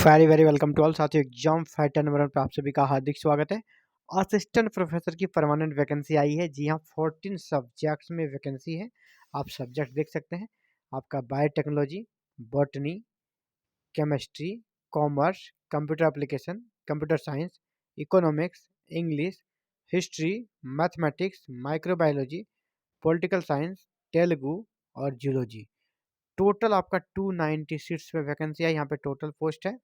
Very very welcome to all साथियों। Exam fighter number 1 पे आप सभी का हार्दिक स्वागत है। असिस्टेंट प्रोफेसर की परमानेंट वैकेंसी आई है। जी हाँ, 14 सब्जेक्ट्स में वैकेंसी है। आप सब्जेक्ट देख सकते हैं। आपका biotechnology, botany, chemistry, commerce, computer application, computer science, economics, English, history, mathematics, microbiology, political science, Telugu और जूलॉजी। टोटल आपका 290 सीट्स पे वैकेंसी है। यहाँ पे टोटल पोस्ट है।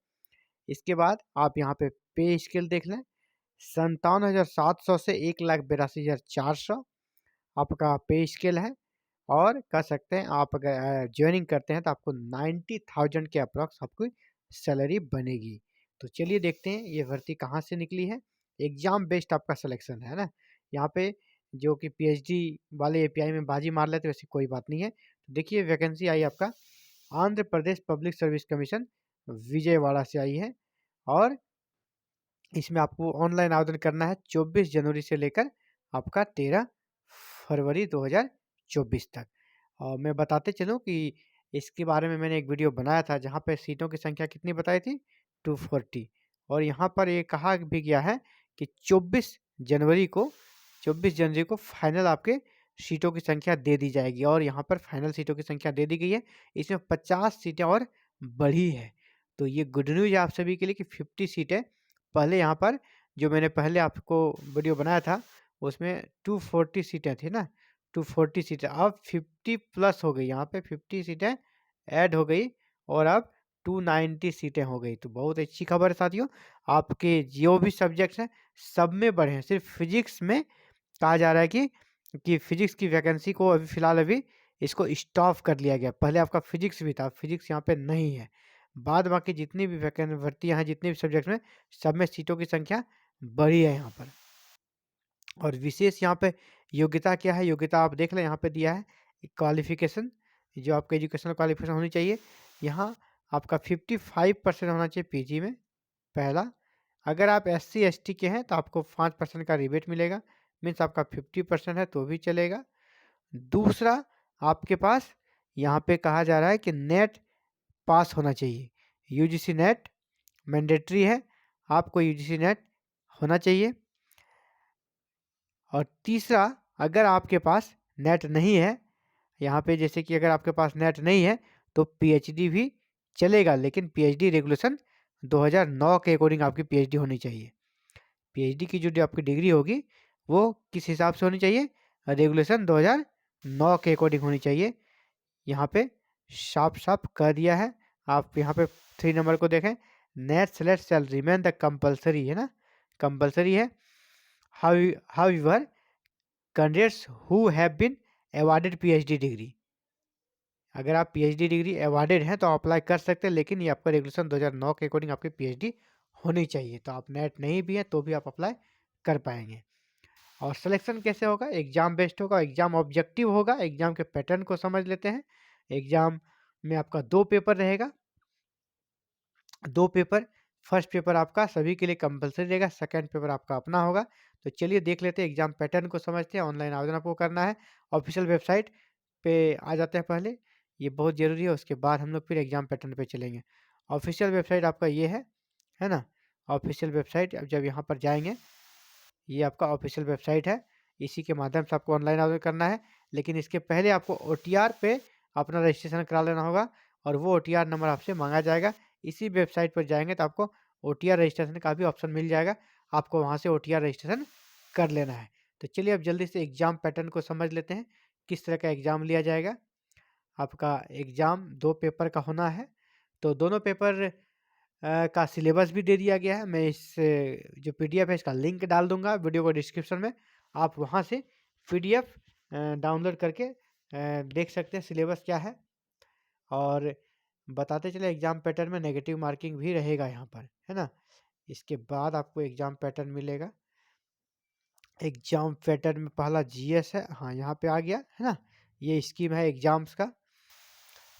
इसके बाद आप यहाँ पे पे स्केल देख लें। 57,700 से 1,82,400 आपका पे स्केल है। और कह सकते हैं आप अगर ज्वाइनिंग करते हैं तो आपको 90,000 के अप्रॉक्स आपको सैलरी बनेगी। तो चलिए देखते हैं ये भर्ती कहाँ से निकली है। एग्जाम बेस्ड आपका सिलेक्शन है ना। यहाँ पे जो कि पीएचडी वाले एपीआई में बाजी मार लेते वैसी कोई बात नहीं है। तो देखिए वैकेंसी आई आपका Andhra Pradesh public service commission Vijayawada से आई है। और इसमें आपको ऑनलाइन आवेदन करना है 24 जनवरी से लेकर आपका 13 फरवरी 2024 तक। और मैं बताते चलूँ कि इसके बारे में मैंने एक वीडियो बनाया था जहाँ पे सीटों की संख्या कितनी बताई थी, 240। और यहाँ पर ये कहा भी गया है कि 24 जनवरी को फाइनल आपके सीटों की संख्या दे दी जाएगी। और यहाँ पर फाइनल सीटों की संख्या दे दी गई है। इसमें 50 सीटें और बढ़ी है। तो ये गुड न्यूज़ है आप सभी के लिए कि 50 सीटें पहले यहाँ पर जो मैंने पहले आपको वीडियो बनाया था उसमें 240 सीटें थी ना। 240 सीटें अब 50 प्लस हो गई। यहाँ पे 50 सीटें ऐड हो गई और अब 290 सीटें हो गई। तो बहुत अच्छी खबर है साथियों। आपके जो भी सब्जेक्ट्स हैं सब में बढ़े हैं। सिर्फ फिजिक्स में कहा जा रहा है कि फिजिक्स की वैकेंसी को अभी फ़िलहाल अभी इसको स्टॉप कर लिया गया। पहले आपका फिजिक्स भी था, फिजिक्स यहाँ पे नहीं है। बाद बाकी जितनी भी भर्तियाँ हैं जितने भी सब्जेक्ट में सब में सीटों की संख्या बढ़ी है यहाँ पर। और विशेष यहाँ पे योग्यता क्या है, योग्यता आप देख लें। यहाँ पे दिया है क्वालिफिकेशन, जो आपका एजुकेशनल क्वालिफिकेशन होनी चाहिए। यहाँ आपका 55% होना चाहिए पीजी में, पहला। अगर आप एससी एसटी के हैं तो आपको 5% का रिबेट मिलेगा। मीन्स आपका 50% है तो भी चलेगा। दूसरा, आपके पास यहाँ पे कहा जा रहा है कि नेट पास होना चाहिए। यूजीसी नेट मैंडेटरी है, आपको यूजीसी नेट होना चाहिए। और तीसरा, अगर आपके पास नेट नहीं है, यहाँ पे जैसे कि अगर आपके पास नेट नहीं है तो पीएचडी भी चलेगा, लेकिन पीएचडी रेगुलेशन 2009 के अकॉर्डिंग आपकी पीएचडी होनी चाहिए। पीएचडी की जो आपकी डिग्री होगी वो किस हिसाब से होनी चाहिए, रेगुलेशन 2009 के अकॉर्डिंग होनी चाहिए। यहाँ पे साफ साफ कह दिया है। आप यहाँ पे 3 नंबर को देखें, NET select shall remain the compulsory, है ना, कंपलसरी है। However candidates who have been awarded PhD degree, अगर आप पीएचडी डिग्री अवॉर्डेड हैं तो आप अप्लाई कर सकते हैं, लेकिन ये आपका रेगुलेशन 2009 के अकॉर्डिंग आपकी पीएचडी होनी चाहिए। तो आप नेट नहीं भी हैं तो भी आप अप्लाई कर पाएंगे। और सिलेक्शन कैसे होगा, एग्जाम बेस्ड होगा, एग्जाम ऑब्जेक्टिव होगा। एग्जाम के पैटर्न को समझ लेते हैं। एग्जाम में आपका 2 पेपर रहेगा। 2 पेपर, फर्स्ट पेपर आपका सभी के लिए कंपलसरी रहेगा, सेकंड पेपर आपका अपना होगा। तो चलिए देख लेते हैं, एग्जाम पैटर्न को समझते हैं। ऑनलाइन आवेदन आपको करना है, ऑफिशियल वेबसाइट पे आ जाते हैं पहले, ये बहुत ज़रूरी है। उसके बाद हम लोग फिर एग्जाम पैटर्न पे चलेंगे। ऑफिशियल वेबसाइट आपका ये है ना। ऑफिशियल वेबसाइट, अब जब यहाँ पर जाएंगे, ये आपका ऑफिशियल वेबसाइट है। इसी के माध्यम से आपको ऑनलाइन आवेदन करना है। लेकिन इसके पहले आपको ओटीआर पे अपना रजिस्ट्रेशन करा लेना होगा और वो ओटीआर नंबर आपसे मांगा जाएगा। इसी वेबसाइट पर जाएंगे तो आपको ओटीआर रजिस्ट्रेशन का भी ऑप्शन मिल जाएगा, आपको वहाँ से ओटीआर रजिस्ट्रेशन कर लेना है। तो चलिए अब जल्दी से एग्जाम पैटर्न को समझ लेते हैं, किस तरह का एग्जाम लिया जाएगा। आपका एग्जाम 2 पेपर का होना है। तो दोनों पेपर का सिलेबस भी दे दिया गया है। मैं इस जो पीडीएफ है इसका लिंक डाल दूंगा वीडियो को डिस्क्रिप्शन में। आप वहाँ से पीडीएफ डाउनलोड करके देख सकते हैं सिलेबस क्या है। और बताते चले एग्जाम पैटर्न में नेगेटिव मार्किंग भी रहेगा यहाँ पर, है ना। इसके बाद आपको एग्जाम पैटर्न मिलेगा। एग्जाम पैटर्न में पहला जीएस है, हाँ यहाँ पे आ गया, है ना। ये स्कीम है एग्जाम्स का।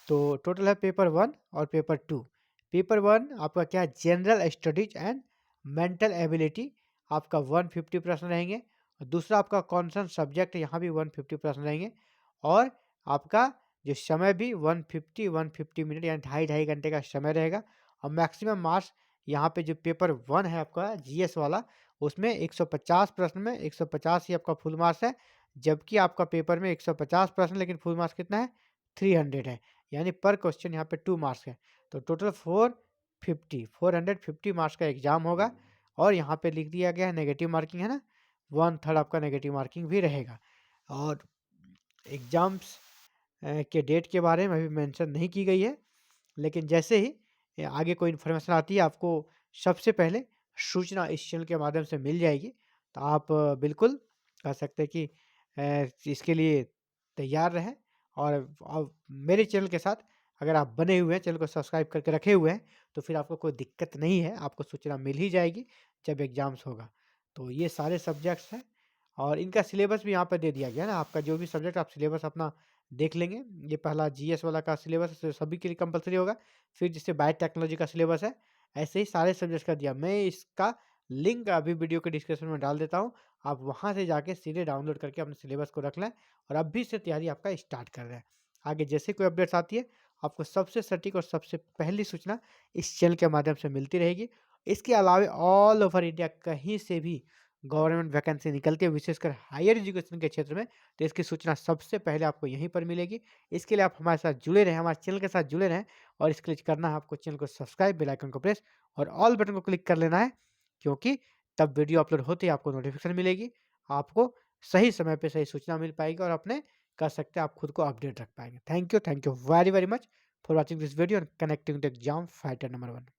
तो टोटल है पेपर 1 और पेपर 2। पेपर 1 आपका क्या है, general studies and mental ability, आपका 150% रहेंगे। और दूसरा आपका कॉन्सन सब्जेक्ट, यहाँ भी 150% रहेंगे। और आपका जो समय भी 150 मिनट यानी 2.5 घंटे का समय रहेगा। और मैक्सिमम मार्क्स यहाँ पे जो पेपर 1 है आपका जीएस वाला, उसमें 150 प्रश्न में 150 ही आपका फुल मार्क्स है, जबकि आपका पेपर में 150 प्रश्न लेकिन फुल मार्क्स कितना है? 300 है। यानी पर क्वेश्चन यहाँ पे 2 मार्क्स है। तो टोटल 450 मार्क्स का एग्ज़ाम होगा और यहाँ पे लिख दिया गया है नेगेटिव मार्किंग है ना, 1/3 आपका नेगेटिव मार्किंग भी रहेगा। और एग्ज़ाम्स के डेट के बारे में अभी मेंशन नहीं की गई है, लेकिन जैसे ही आगे कोई इन्फॉर्मेशन आती है आपको सबसे पहले सूचना इस चैनल के माध्यम से मिल जाएगी। तो आप बिल्कुल कह सकते हैं कि इसके लिए तैयार रहें और मेरे चैनल के साथ अगर आप बने हुए हैं, चैनल को सब्सक्राइब करके रखे हुए हैं, तो फिर आपको कोई दिक्कत नहीं है, आपको सूचना मिल ही जाएगी जब एग्ज़ाम्स होगा। तो ये सारे सब्जेक्ट्स हैं और इनका सिलेबस भी यहाँ पे दे दिया गया है ना, आपका जो भी सब्जेक्ट आप सिलेबस अपना देख लेंगे। ये पहला जीएस वाला का सिलेबस सभी के लिए कंपल्सरी होगा, फिर जैसे बायोटेक्नोलॉजी का सिलेबस है, ऐसे ही सारे सब्जेक्ट्स का दिया। मैं इसका लिंक अभी वीडियो के डिस्क्रिप्शन में डाल देता हूँ, आप वहाँ से जाके सीधे डाउनलोड करके अपने सिलेबस को रख लें और अभी से तैयारी आपका स्टार्ट कर दें। आगे जैसे कोई अपडेट्स आती है, आपको सबसे सटीक और सबसे पहली सूचना इस चैनल के माध्यम से मिलती रहेगी। इसके अलावा ऑल ओवर इंडिया कहीं से भी गवर्नमेंट वैकेंसी निकलती है, विशेषकर हायर एजुकेशन के क्षेत्र में, तो इसकी सूचना सबसे पहले आपको यहीं पर मिलेगी। इसके लिए आप हमारे साथ जुड़े रहें, हमारे चैनल के साथ जुड़े रहें और इसके लिए करना है आपको चैनल को सब्सक्राइब, बेल आइकन को प्रेस और ऑल बटन को क्लिक कर लेना है, क्योंकि तब वीडियो अपलोड होते ही आपको नोटिफिकेशन मिलेगी। आपको सही समय पे सही सूचना मिल पाएगी और अपने कर सकते हैं आप खुद को अपडेट रख पाएंगे। Thank you very very much for watching this video and connecting the exam fighter number 1।